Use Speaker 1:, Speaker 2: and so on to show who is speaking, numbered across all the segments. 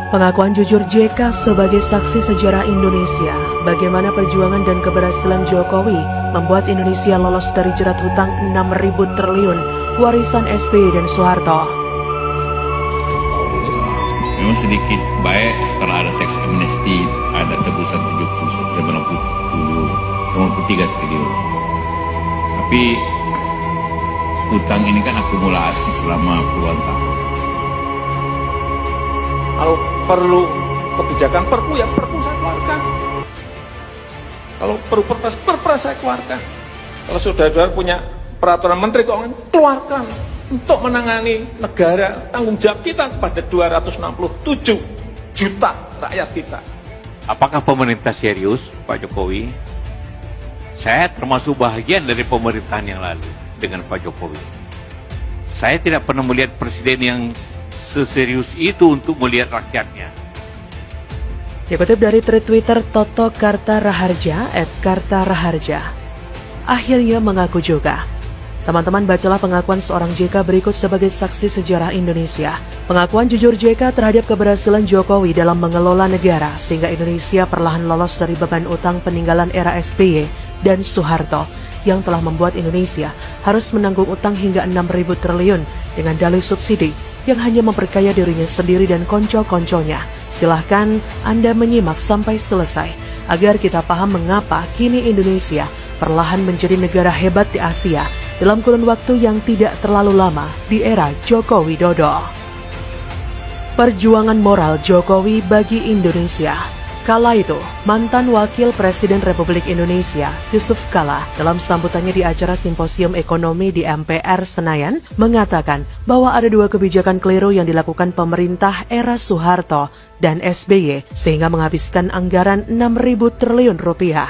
Speaker 1: Pengakuan jujur JK sebagai saksi sejarah Indonesia, bagaimana perjuangan dan keberhasilan Jokowi membuat Indonesia lolos dari jerat hutang 6.000 triliun warisan SBY dan Soeharto.
Speaker 2: Memang sedikit baik setelah ada teks amnesti, ada tebusan 93 triliun. Tapi hutang ini kan akumulasi selama puluhan tahun.
Speaker 3: Kalau perlu kebijakan perpu, ya perpu saya keluarkan. Kalau perlu perpres saya keluarkan. Kalau saudara-saudara punya peraturan menteri keuangan, keluarkan untuk menangani negara. Tanggung jawab kita kepada 267 juta rakyat kita.
Speaker 4: Apakah pemerintah serius, Pak Jokowi? Saya termasuk bahagian dari pemerintahan yang lalu dengan Pak Jokowi. Saya tidak pernah melihat presiden yang seserius itu untuk melihat rakyatnya.
Speaker 1: Dikutip dari tweet Twitter Toto Kartaraharja @Kartaraharja, akhirnya mengaku juga. Teman-teman, bacalah pengakuan seorang JK berikut sebagai saksi sejarah Indonesia. Pengakuan jujur JK terhadap keberhasilan Jokowi dalam mengelola negara sehingga Indonesia perlahan lolos dari beban utang peninggalan era SBY dan Soeharto yang telah membuat Indonesia harus menanggung utang hingga 6.000 triliun dengan dalih subsidi yang hanya memperkaya dirinya sendiri dan konco-konconya. Silahkan Anda menyimak sampai selesai agar kita paham mengapa kini Indonesia perlahan menjadi negara hebat di Asia dalam kurun waktu yang tidak terlalu lama di era Joko Widodo. Perjuangan moral Jokowi bagi Indonesia. Kala itu, mantan Wakil Presiden Republik Indonesia, Yusuf Kala, dalam sambutannya di acara Simposium Ekonomi di MPR Senayan, mengatakan bahwa ada dua kebijakan keliru yang dilakukan pemerintah era Soeharto dan SBY, sehingga menghabiskan anggaran 6.000 triliun rupiah.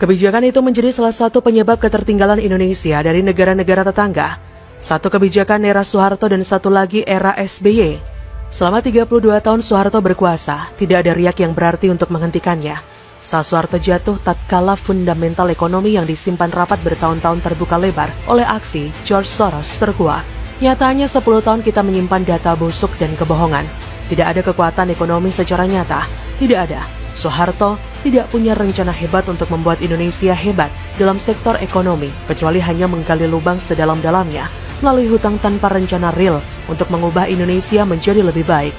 Speaker 1: Kebijakan itu menjadi salah satu penyebab ketertinggalan Indonesia dari negara-negara tetangga. Satu kebijakan era Soeharto dan satu lagi era SBY. Selama 32 tahun Soeharto berkuasa, tidak ada riak yang berarti untuk menghentikannya. Saat Soeharto jatuh, tatkala fundamental ekonomi yang disimpan rapat bertahun-tahun terbuka lebar oleh aksi George Soros terkuak. Nyatanya 10 tahun kita menyimpan data busuk dan kebohongan. Tidak ada kekuatan ekonomi secara nyata, tidak ada. Soeharto tidak punya rencana hebat untuk membuat Indonesia hebat dalam sektor ekonomi, kecuali hanya menggali lubang sedalam-dalamnya melalui hutang tanpa rencana real untuk mengubah Indonesia menjadi lebih baik.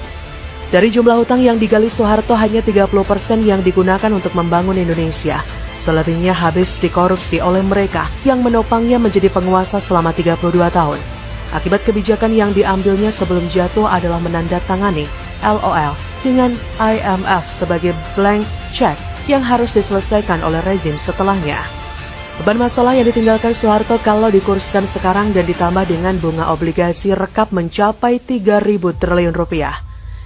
Speaker 1: Dari jumlah hutang yang digali Soeharto, hanya 30% yang digunakan untuk membangun Indonesia. Selebihnya habis dikorupsi oleh mereka yang menopangnya menjadi penguasa selama 32 tahun. Akibat kebijakan yang diambilnya sebelum jatuh adalah menandatangani LOL dengan IMF sebagai blank check yang harus diselesaikan oleh rezim setelahnya. Beban masalah yang ditinggalkan Soeharto kalau dikursikan sekarang dan ditambah dengan bunga obligasi rekap mencapai 3.000 triliun rupiah.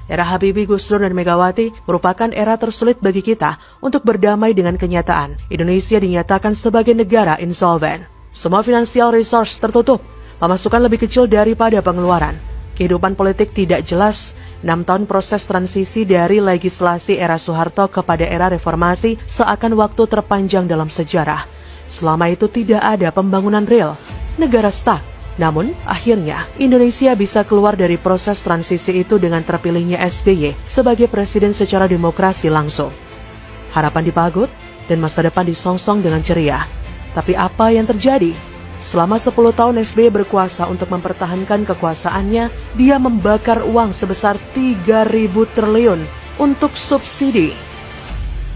Speaker 1: Era Habibie, Gus Dur, dan Megawati merupakan era tersulit bagi kita untuk berdamai dengan kenyataan. Indonesia dinyatakan sebagai negara insolven. Semua financial resource tertutup, pemasukan lebih kecil daripada pengeluaran. Kehidupan politik tidak jelas. 6 tahun proses transisi dari legislasi era Soeharto kepada era reformasi seakan waktu terpanjang dalam sejarah. Selama itu tidak ada pembangunan real, negara stuck. Namun, akhirnya Indonesia bisa keluar dari proses transisi itu dengan terpilihnya SBY sebagai presiden secara demokrasi langsung. Harapan dipagut dan masa depan disongsong dengan ceria. Tapi apa yang terjadi? Selama 10 tahun SBY berkuasa untuk mempertahankan kekuasaannya, dia membakar uang sebesar 3.000 triliun untuk subsidi.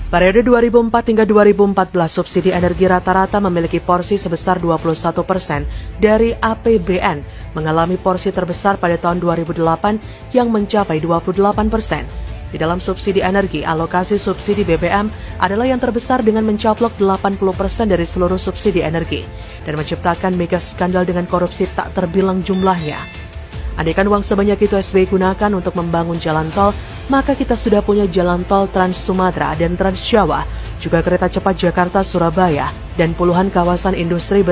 Speaker 1: Periode 2004 hingga 2014, subsidi energi rata-rata memiliki porsi sebesar 21% dari APBN, mengalami porsi terbesar pada tahun 2008 yang mencapai 28%. Di dalam subsidi energi, alokasi subsidi BBM adalah yang terbesar dengan mencaplok 80% dari seluruh subsidi energi dan menciptakan mega skandal dengan korupsi tak terbilang jumlahnya. Andaikan uang sebanyak itu SBY gunakan untuk membangun jalan tol, maka kita sudah punya jalan tol Trans Sumatera dan Trans Jawa, juga kereta cepat Jakarta-Surabaya, dan puluhan kawasan industri